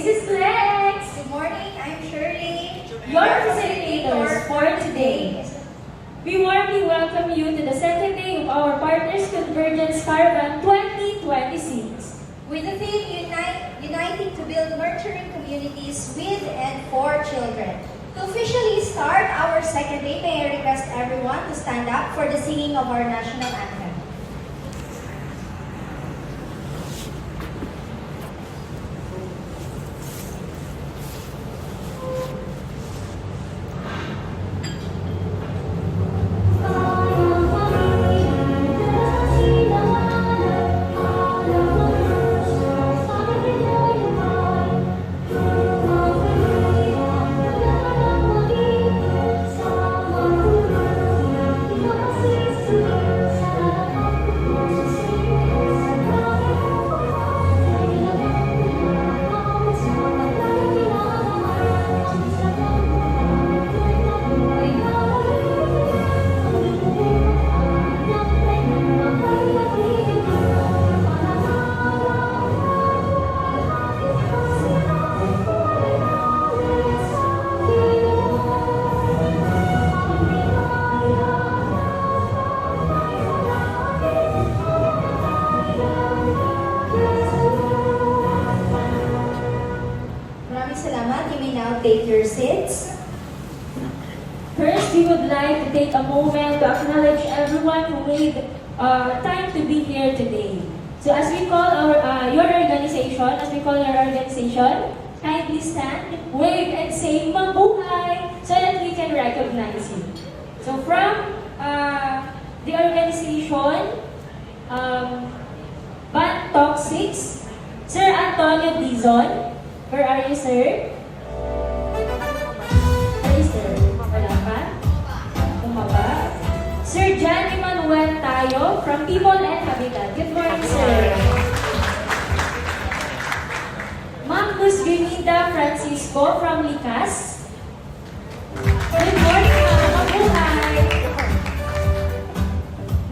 is Lex. Good morning, I'm Shirley. Your facilitators for today. We warmly welcome you to the second day of our Partners Convergence Caravan 2026. With the theme Uniting to Build Nurturing Communities with and for Children. To officially start our second day, may I request everyone to stand up for the singing of our national anthem. Take your seats. First, we would like to take a moment to acknowledge everyone who made time to be here today. So as we call your organization, kindly stand, wave, and say mabuhay so that we can recognize you. So from the organization, Band Talk 6, Sir Antonio Dizon. Where are you, sir? Sir John Emmanuel Tayo from People and Habitat. Good morning, sir. Ma'am Luz Grenida Francisco from Likas. Good morning, ma'am. Mabuhay.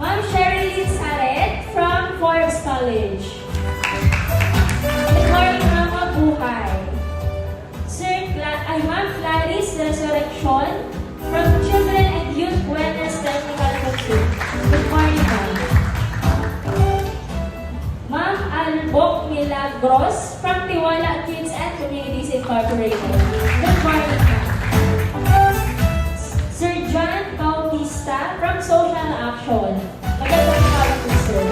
Ma'am Sherilyn Saret from Forbes College. Good morning, ma'am. Mabuhay. Ma'am Clarice Resurrection from Children and Youth Wellness Technical Coaching. Good morning, ma'am. Ma'am Albok Milagros from Tiwala Kids and Communities Incorporated. Good morning, ma'am. Sir John Bautista from Social Action. Magandang umaga po, sir.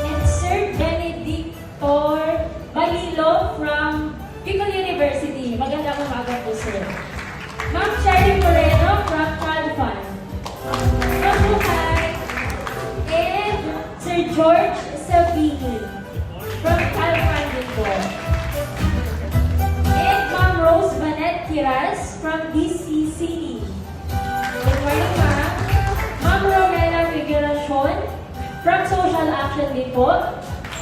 And Sir Benedictor Balilo from Bicol University. Magandang umaga po, sir. Ma'am Cherry Moreno from Child Fund. Mabuhay. And Sir George Sabini from Child Fund din po. And Ma'am Rose Vanette Kiras from DCCE. Good morning, ma'am. Ma'am Romela Figuracion from Social Action din po.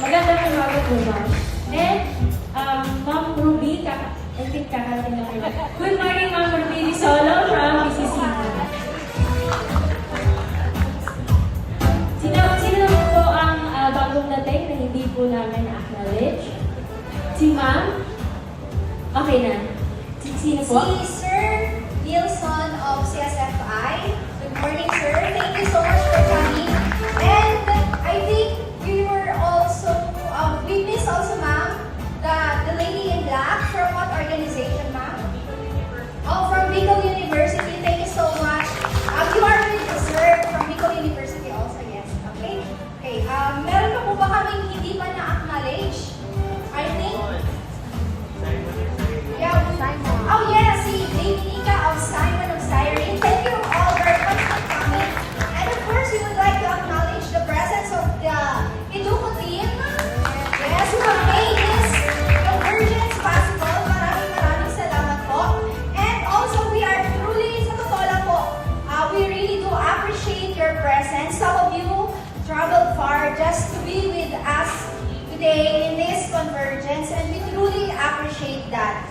Magandang umaga po, ma'am. And Ma'am Ruby, I think kakarating na kayo. Good morning, Ma'am Ruby Solo from BCC. Sino naman po ang bagong dating na hindi po namin na-acknowledge? Si Ma'am? Okay na. Sino po? Si Sir Nilson of CSFI. Good morning, sir. Thank you so much for coming. And I think we miss also, ma'am, the lady in black. From what organization, ma'am? Oh, from Bicol University. Thank you so much. You are with the sir from Bicol University also, yes. Okay? Okay. Meron pa po ba kaming hindi pa na-acknowledge? I think. Yeah. Oh, yes. Si Nika of Simon of Cyrene. Thank you all very much for coming. And of course, we would like to acknowledge the presence of the Iduko team. Yes, who have made this convergence possible. Maraming salamat po. And also, we are truly, sa totoo lang po, we really do appreciate your presence. Some of you traveled far just to be with us today in this convergence, and we truly appreciate that.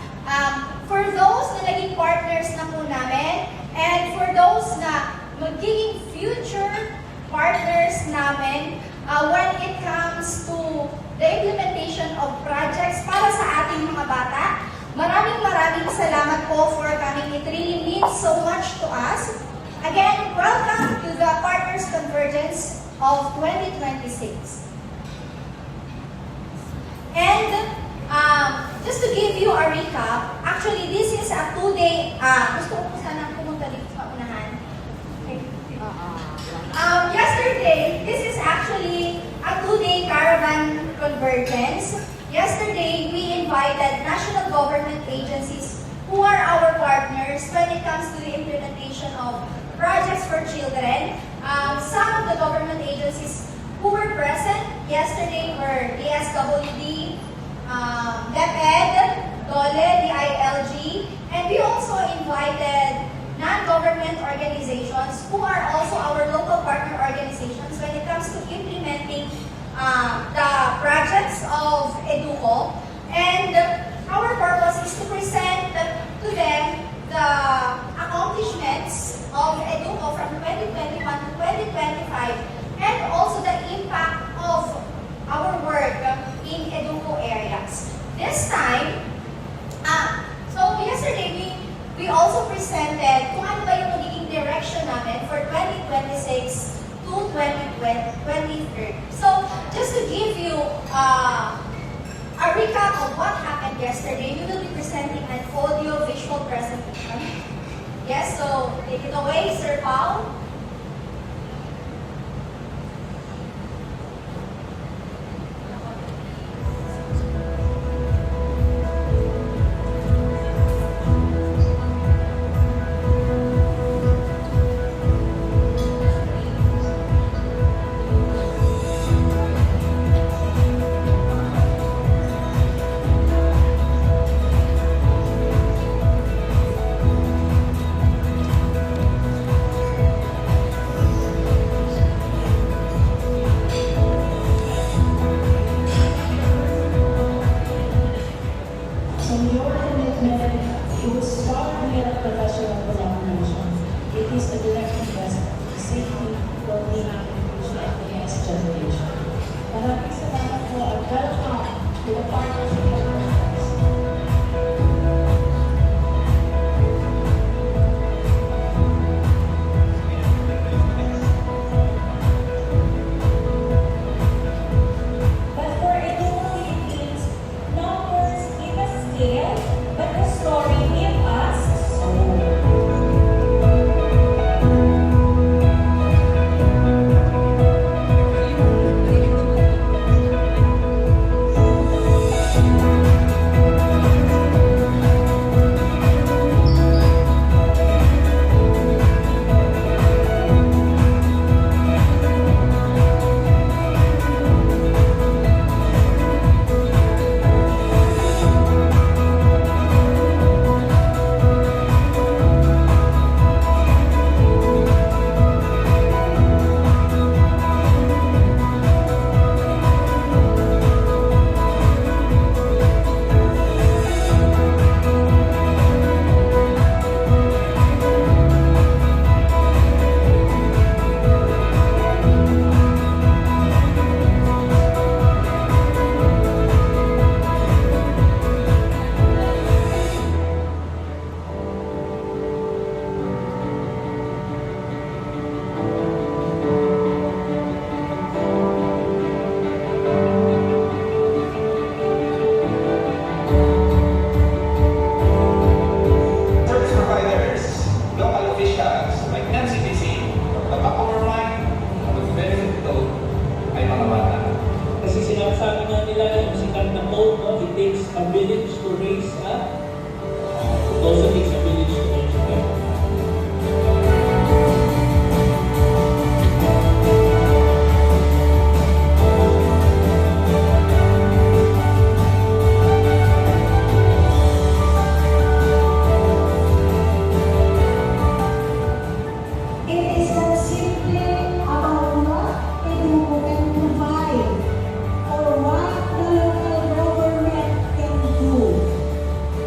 For those na naging partners na po namin, and for those na magiging future partners namin, when it comes to the implementation of projects para sa ating mga bata, salamat po for coming. It really means so much to us. Again, welcome to the Partners Convergence of 2026. And just to give you a recap, actually this is a 2-day, gusto ko po sana pumunta dito sa unahan. Okay. Yesterday, this is actually a 2-day caravan convergence. Yesterday, we invited national government agencies who are our partners when it comes to the implementation of projects for children. Some of the government agencies who were present yesterday were DSWD, DepEd, DOLE, DILG, and we also invited non-government organizations who are also our local partner organizations when it comes to implementing the projects of EDUCO. And our purpose is to present to them the accomplishments of EDUCO from 2021 to 2025 and also the impact of our work in EDUCO areas. This time, so yesterday we also presented kung ano ba yung magiging direction namin for 2026 to 2023. So, just to give you a recap of what happened yesterday, we will be presenting an audio-visual presentation. Yes, so take it away, Sir Paul.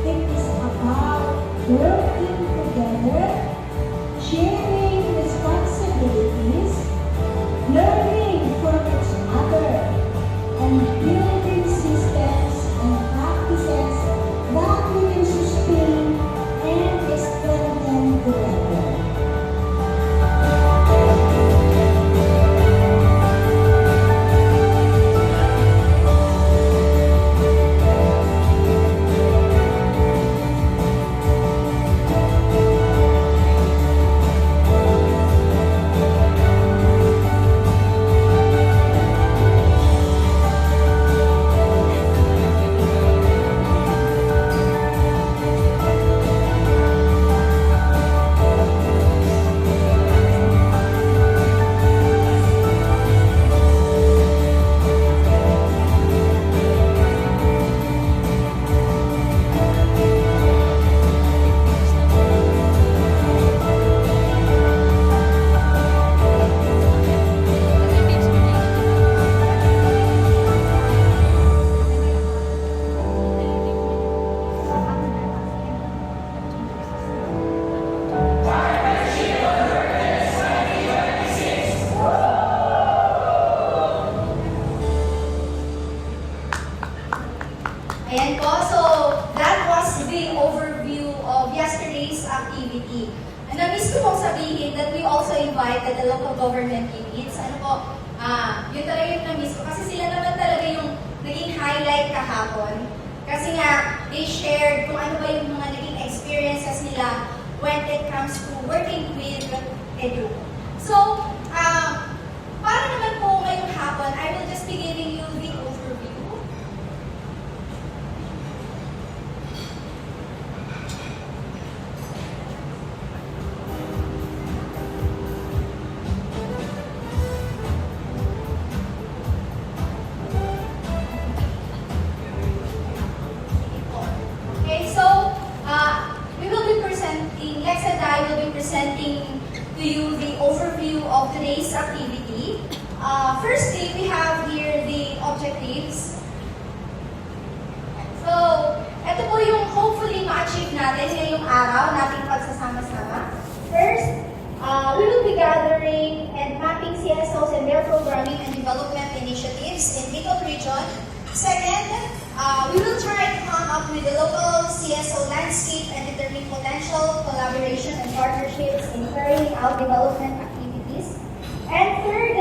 It Ayan po, so that was the overview of yesterday's activity. And na-miss ko pong sabihin that we also invited the local government units. Ano po, yun talaga yung na-miss ko. Kasi sila naman talaga yung naging highlight kahapon. Kasi nga, they shared kung ano ba yung mga naging experiences nila when it comes to working with Edu. So, para naman po ngayong hapon, I will just be giving you the overview. Okay, so, we will be presenting, Lex and I will be presenting to you the overview of today's activity. Firstly, we have here the objectives. So, ito po yung hopefully ma-achieve natin ngayong araw nating pagsasama-sama. First, we will be gathering and mapping CSOs and their programming and development initiatives in Bicol region. Second, we will try to come up with the local CSO landscape and determine potential collaboration and partnerships in carrying out development activities. And third,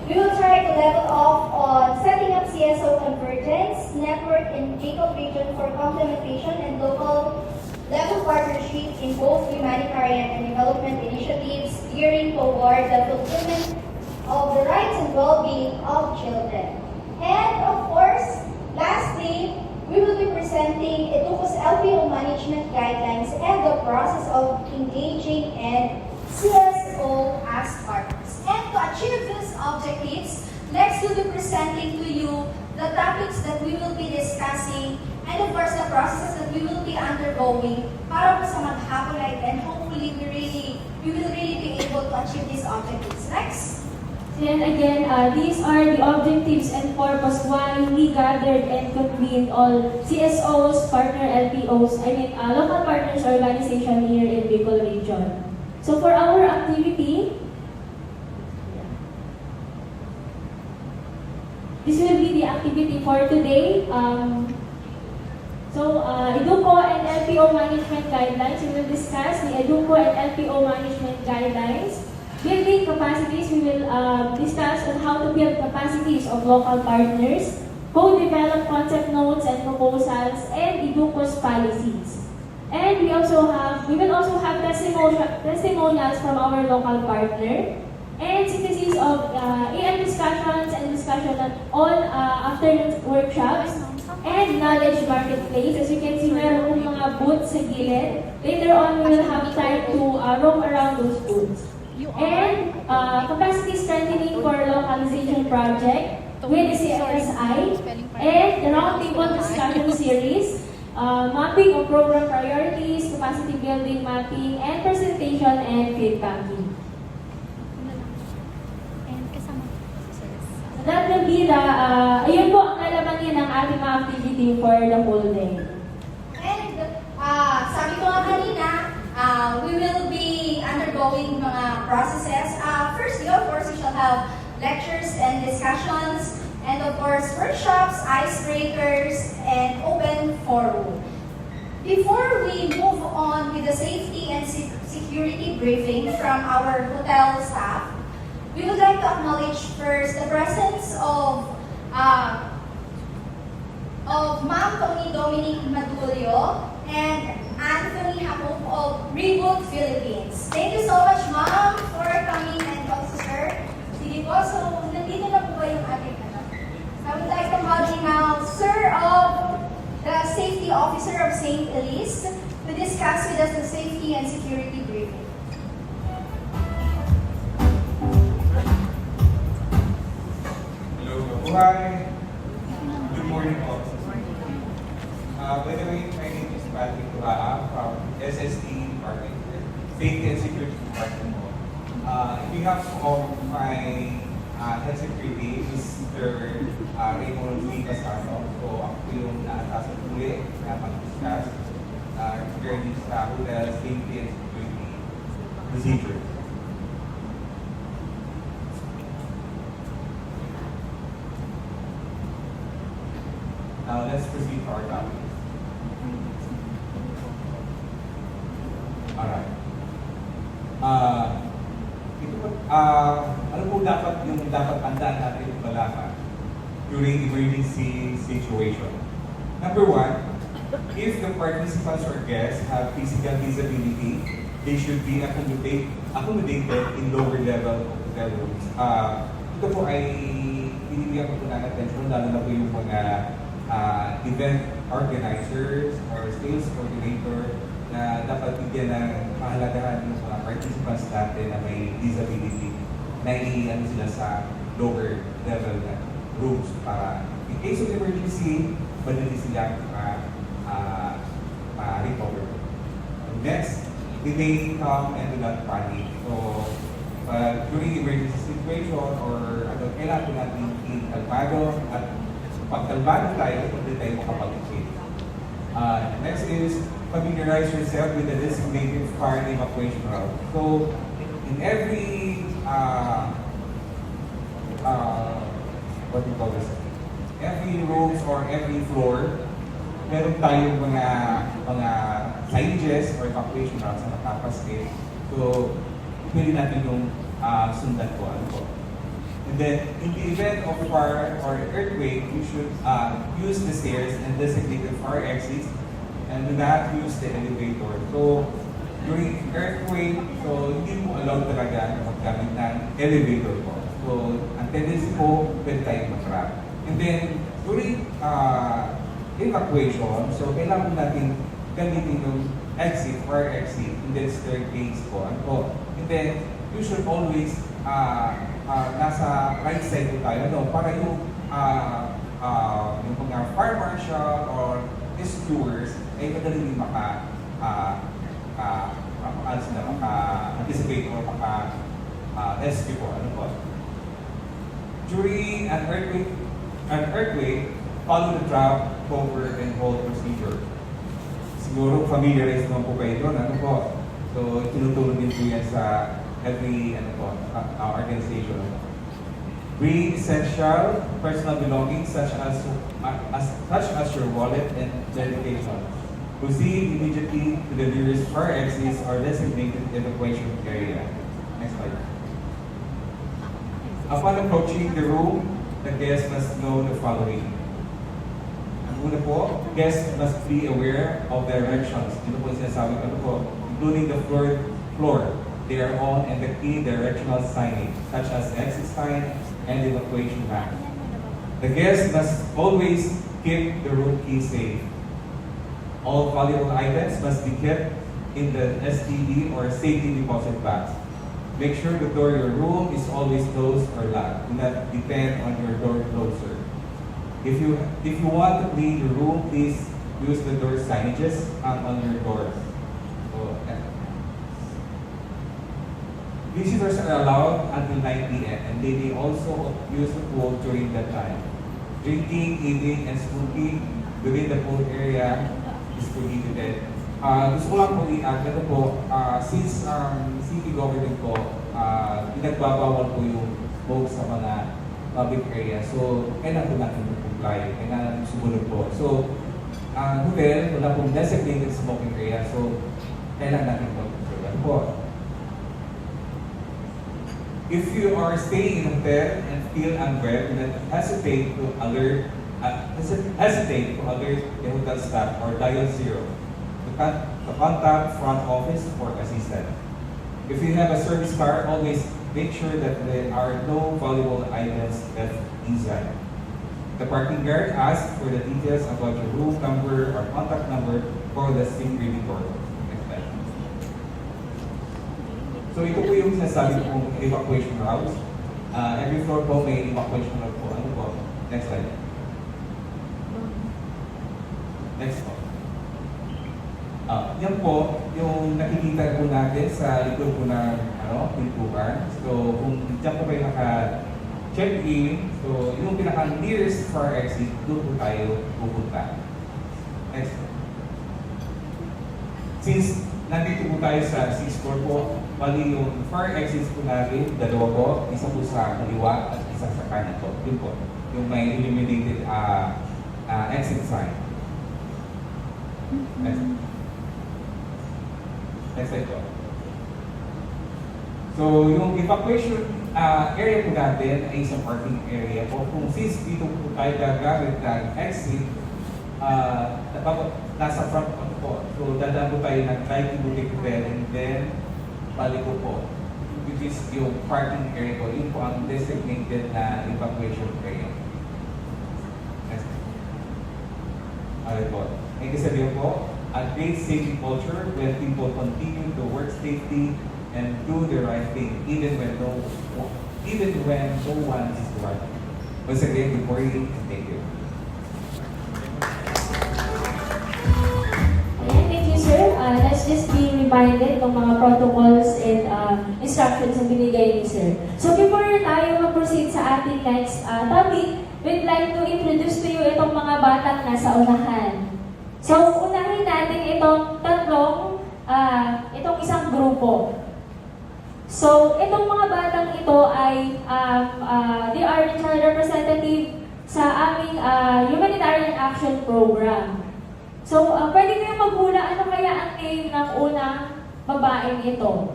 we will try to level off on setting up CSO convergence network in Bicol region for complementation and local level partnership in both humanitarian and development initiatives gearing toward the fulfillment of the rights and well-being of children. And of course, lastly, we will be presenting Educo's LPO management guidelines and the process of engaging and CSO as partners. And to achieve these objectives, next we'll be presenting to you the topics that we will be discussing and of course the processes that we will be undergoing para po sa maghapon na ito, and hopefully we will really be able to achieve these objectives. Next. And again, these are the objectives and purpose why we gathered and convened all CSOs, partner LPOs, local partners organization here in Bicol region. So for our activity, this will be the activity for today. Educo and LPO management guidelines. We will discuss the Educo and LPO management guidelines. Building capacities, we will discuss on how to build capacities of local partners, co-develop concept notes and proposals, and Educo's policies. And we will also have testimonials from our local partner, and synthesis of AM discussions and discussion on all afternoon workshops, and knowledge marketplace. As you can see, meron pong mga booths sa gilid. Later on, we will have time to roam around those booths. And capacity strengthening for localization project with CSI, and the roundtable discussion series, mapping of program priorities, capacity building mapping, and presentation and feedbacking. That will be the, ayun po ang alaman niya ng ating mga activity for the whole day. And sabi ko nga kanina, we will be undergoing mga processes. Firstly, of course, we shall have lectures and discussions, and of course, workshops, icebreakers, and open forum. Before we move on with the safety and security briefing from our hotel staff, we would like to acknowledge first the presence of Ma'am Tony Dominic Madulio and Anthony Hapov of Reboot Philippines. Thank you so much, Ma'am, for coming, and also, sir. Sige po, so nandito na po ba yung ating ano? I would like to call you now, Sir of the Safety Officer of St. Elise, to discuss with us the safety and security briefing. Hi. Good morning po. By the way, my name is Patrick Turaa from SSD Department, Safety and Security Department po. In behalf of my head security, Mr. Raymond Louis Casano, so ako po yung naatasang uli na mag-discuss regarding sa hotel safety and security procedure. Now let's proceed to our topic. Alright. Ano po dapat yung dapat tandaan natin yung malaman during emergency situation? Number one, if the participants or guests have physical disability, they should be accommodated in lower level of hotel rooms. Ito po ay binibigyan ko po ng attention, lalo na po yung mga event organizers or sales coordinator na dapat bigyan ng kahalagahan ng mga participants natin na may disability na i-ano sila sa lower level na rooms para in case of emergency, madali sila recover. Next, they may come and do not panic. So, during emergency situation or kailangan po natin kalmado at pag kalmado tayo, hindi tayo makapag-isip. Next is familiarize yourself with the designated fire and evacuation route. So, in every what do you call this? Every rooms or every floor, meron tayong mga signages or evacuation routes na nakapaskit. So, pwede natin yung sundan ko. Ano po. And then, in the event of fire or earthquake, you should use the stairs and designated fire exits and do not use the elevator. So, during earthquake, so hindi mo allowed talaga na maggamit ng elevator po. So, ang tendency po, pwede tayong matrap. And then, during evacuation, so kailangan natin gamitin yung exit, fire exit, and then staircase po. Ano po? And then, you should always nasa right side po tayo, no? Para yung mga fire marshal or rescuers ay madali din maka-anticipate or maka-rescue po. Ano po? During an earthquake, follow the drop, cover, and hold procedure. Siguro familiarize naman po kayo doon. Ano po? So, tinutulong din po yan sa every organization. Bring essential personal belongings such as your wallet and medication. Proceed immediately to the nearest fire exits or designated evacuation area. Next slide. Upon approaching the room, the guest must know the following. Ang una po, guests must be aware of directions. Ito po sinasabi ko po, including the floor they are on and the key directional signage, such as exit sign and evacuation map. The guest must always keep the room key safe. All valuable items must be kept in the STD or safety deposit box. Make sure the door of your room is always closed or locked. Do not depend on your door closer. If you want to clean your room, please use the door signages on your doors. So, visitors are allowed until 9 p.m. and they may also use the pool during that time. Drinking, eating, and smoking within the pool area is prohibited. Gusto ko lang po i-add na po, since city government po, pinagbabawal po yung smoke sa mga public area. So, kailangan po natin comply, kailangan natin sumunod po. So, hotel, wala pong designated smoking area. So, kailangan natin po. Po. If you are staying in a hotel and feel unwell, then hesitate to alert the hotel staff or dial 0 to contact front office for assistance. If you have a service car, always make sure that there are no valuable items left inside. The parking guard asks for the details about your room number or contact number for the security report. So ito po yung sinasabi kong evacuation routes. Every floor po may evacuation route po. Ano po? Next slide. Next po. Yan po, yung nakikita po natin sa likod po ng pintuan. So kung dyan po kayo naka-check-in, so yung pinaka-nearest fire exit, doon po tayo pupunta. Next po. Since nandito po tayo sa 6th floor po, bali yung fire exits po natin, dalawa po, isa po sa kaliwa at isa sa kanan po. Yun po, yung may illuminated exit sign. Exit po. So, yung evacuation area po natin ay isang parking area po. Kung since dito po tayo gagamit ng exit, nasa front po. So, dadaan po tayo ng light butik and then paliko po. Which is yung parking area po. Yun po ang designated na evacuation area. Yes. Okay po. Ang sabihin po, a great safety culture when people continue to work safely and do the right thing even when no one is watching. Once again, good morning and thank you. Ayan, thank you, sir. Let's just be reminded ng mga protocols and instructions na binigay ni sir. So before tayo mag-proceed sa ating next topic, we'd like to introduce to you itong mga batang nasa unahan. So unahin natin itong itong isang grupo. So, itong mga batang ito ay they are the child representative sa aming humanitarian action program. So, pwede kayong maghula ano kaya ang name ng unang babaeng ito?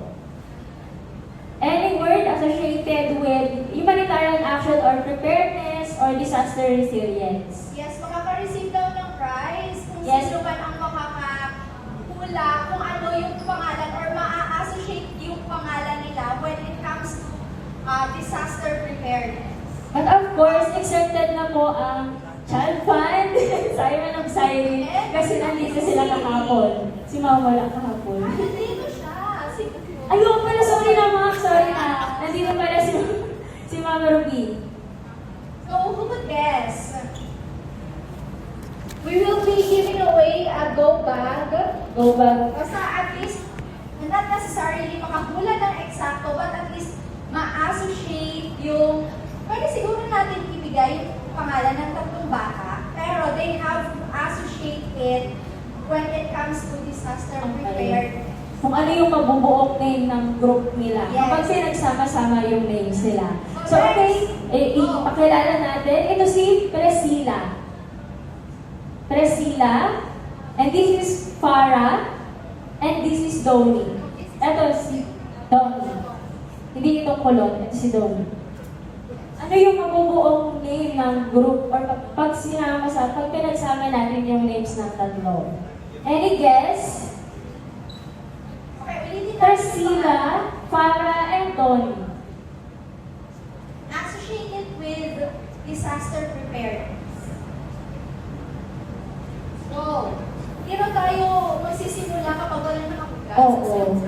Any word associated with humanitarian action or preparedness or disaster resilience? Yes, makaka-receive daw ng prize kung Yes. sino man ang makakahula kung ano yung pangalan or ma-associate yung pangalan nila when it comes to disaster preparedness. But of course, accepted na po ang child fund, Simon of Cyrene, kasi nandito sila kahapon. Si Mama wala kahapon. Nandito siya. Ayun pala, sorry na mga, sorry na. Nandito pala si Mama Ruby. So, who would guess? We will be giving away a go bag. Go back. Basta at least, not necessarily makahula ng eksakto, but at least ma-associate yung, pwede siguro natin ibigay yung pangalan ng tatlong bata, pero they have to associate it when it comes to disaster preparedness. Kung ano yung mabubuong name ng group nila. Yes. Kapag sinagsama-sama yung names nila. So, okay, ipakilala natin. Ito si Priscilla. Priscilla. And this is Farah. And this is Donnie. Ito si Donnie. Hindi itong kulot. Ito si Donnie. Ano yung mabubuong name ng group or pag pinagsama natin yung names ng tatlo? Any guess? Okay, ulitin natin. Priscilla, Farah, and Donnie. Associated with disaster preparedness. So, dito tayo magsisimula kapag wala nakapugas. Oo.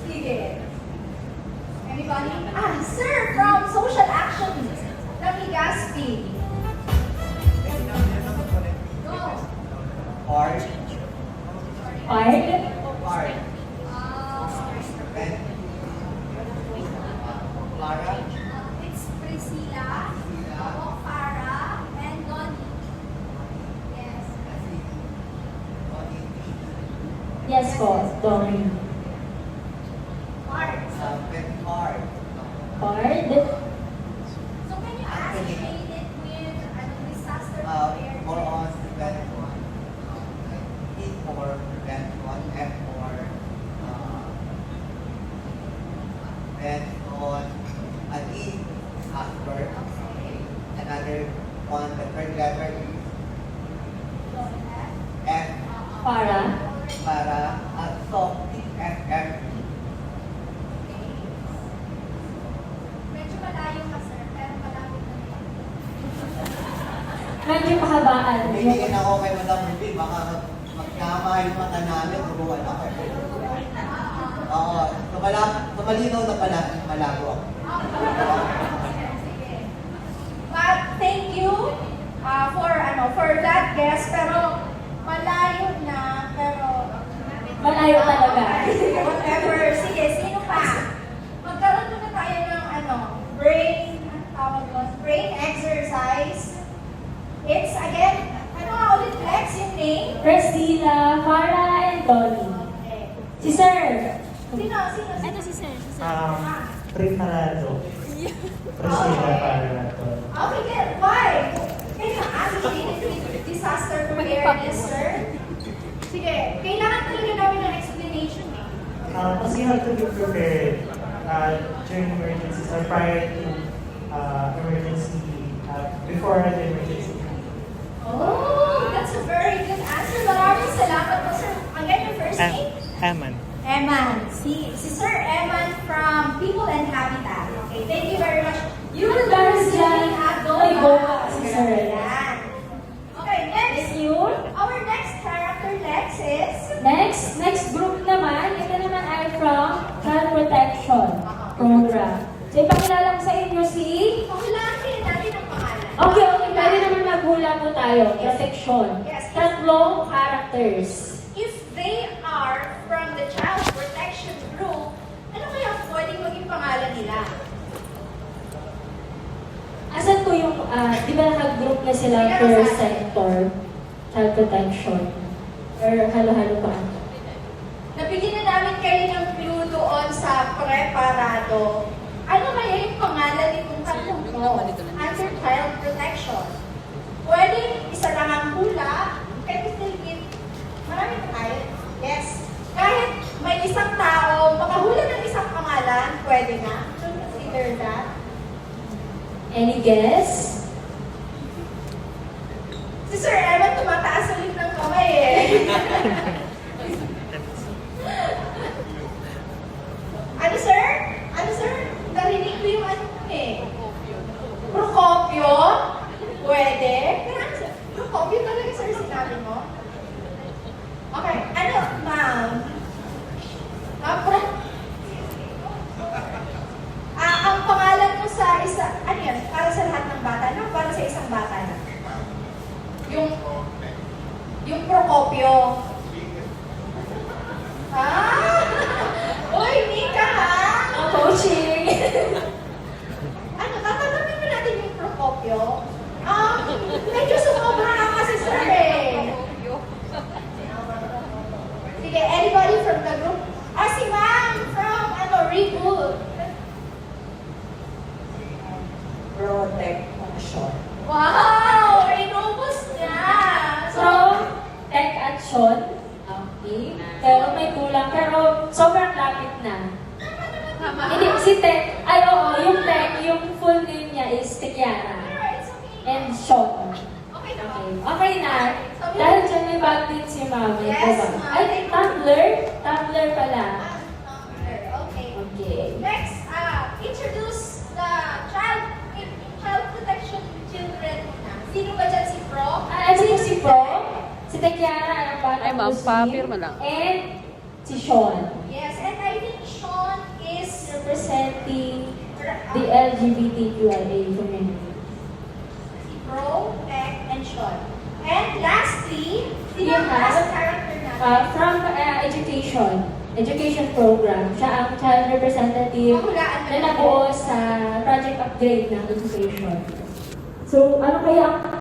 Sige. Anybody? Sir, from Social Action ng Legazpi. Go. Art. Art, Art. Clara. It's Priscilla, ako, Farah, and Donnie. Yes. yes po, Donnie. Art. Art. Art, So can you associate it with disaster More preparedness? on prevent one. E for prevent one. F for prevent on an E after. Another one, the third letter is F Farah, para so F F. Medyo malayo ka, sir, pero malapit na rin. medyo pahabaan. Tumingin ako kay Madam Ruby, baka magkama yung mata namin, turuan ako. Oo, tumalinaw na pala, malabo ako. Sige. But thank you for that guest, pero malayo na, pero Malayo talaga. whatever. Sige, sino pa? Magkaroon muna tayo ng brain exercise. It's again, ano nga ulit, Lex, yung name? Priscilla, Farah, and Donnie. Okay. Si Sir. Sino? Ito si Sir. Preparado. Priscilla Parato. Okay, good. Why? Can you ask fairness, sir. Sige, kailangan talaga namin ng explanation eh. Kasi you have to be prepared during emergencies or prior to emergency, before the emergency. Oh, that's a very good answer. Maraming salamat po, sir. Again, your first name? Eman. Eman. Si Sir Eman from People and Habitat. Okay, thank you very much. You will be receiving a Ay, Goa, si Sir. Ayan. Okay, next. Thank you. Our next character, Lex, is... Next group naman, ito naman ay from Child Protection Program. So, ipakilala ko sa inyo si... Pakilakin natin ang pangalan. Okay, pwede naman maghula po tayo. Protection. Yes. Tatlong characters. If they are from the Child Protection Group, ano kaya pwedeng maging pangalan nila? Asan po yung, di ba nag-group na sila per sector? Child Protection. Or halo-halo pa? Nabigyan na namin kayo ng clue doon sa preparado. Ano kaya yung pangalan nitong tatlong to? Under Child Protection. Pwedeng isa lang ang hula, can we still give? Marami pa tayo? Yes. Kahit may isang tao, makahula ng isang pangalan, pwede na. So consider that. Any guess? Si Sir Evan tumataas ulit ng kamay eh. Ano sir? Ano sir? Narinig ko yung ano eh. Procopio? Pwede? Pero ano sir? Procopio talaga sir sinabi mo? Okay, ano ma'am? Ang pangalan mo sa isa, ano yan? Para sa lahat ng bata na? Para sa isang bata na? Yung Procopio. Uy, Mika ha? Coaching! Ano, tatanungin mo natin yung Procopio? Medyo sumobra ka kasi sir eh. Sige, anybody from the group? Si ma'am from, Reboot. Protection. Wow! Inubos niya! From Tech Action. Okay. Pero may kulang. Pero sobrang lapit na. Hindi, si Tech, ay oo, yung Tech, yung full name niya is Tekiara. It's okay. And Sean. Okay na ba? Okay na. Dahil dyan may backlit si Mami. Yes, Diba? ma'am. Ay, Tumblr? Tumblr pala. Okay. Okay. Next, introduce the child protection children. Sino ba dyan si Pro? Ano po si Pro? Si Tekiara, ang bata Ay, ma'am, Muslim. papirma lang. And si Sean. Yes, and I think Sean is Representing the LGBTQIA community. si Pro, Tech, and Sean. And lastly, sino You ang have, last character natin? From education program. Siya ang child representative Mahulaan mo na na. nabuo sa project upgrade ng education. So, ano kaya ang